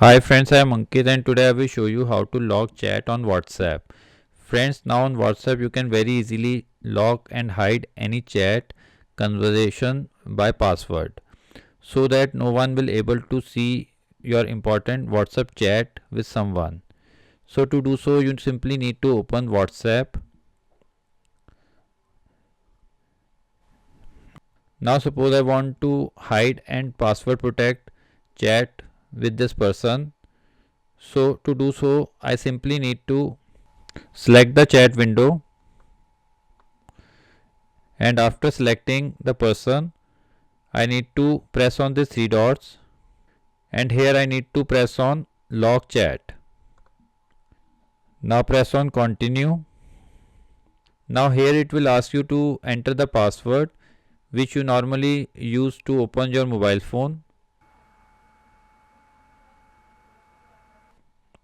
Hi friends, I am Ankit and today I will show you how to log chat on WhatsApp. Friends, now on WhatsApp you can very easily log and hide any chat conversation by password so that no one will able to see your important WhatsApp chat with someone. So to do so you simply need to open WhatsApp. Now suppose I want to hide and password protect chat with this person. So to do so I simply need to select the chat window, and after selecting the person I need to press on the three dots, and here I need to press on log chat. Now press on continue. Now here it will ask you to enter the password which you normally use to open your mobile phone.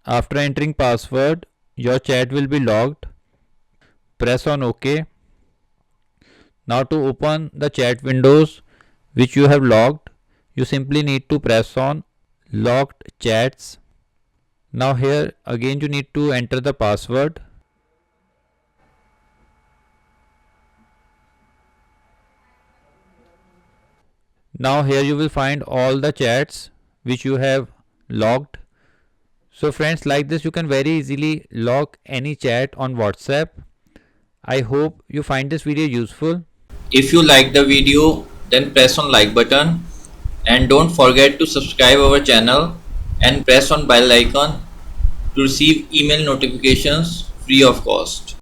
After entering password your chat will be logged. Press on OK. Now to open the chat windows which you have logged, you simply need to press on logged chats. Now here again you need to enter the password. Now here you will find all the chats which you have logged. So friends, like this you can very easily log any chat on WhatsApp. I hope you find this video useful. If you like the video, then press on like button and don't forget to subscribe our channel and press on bell icon to receive email notifications free of cost.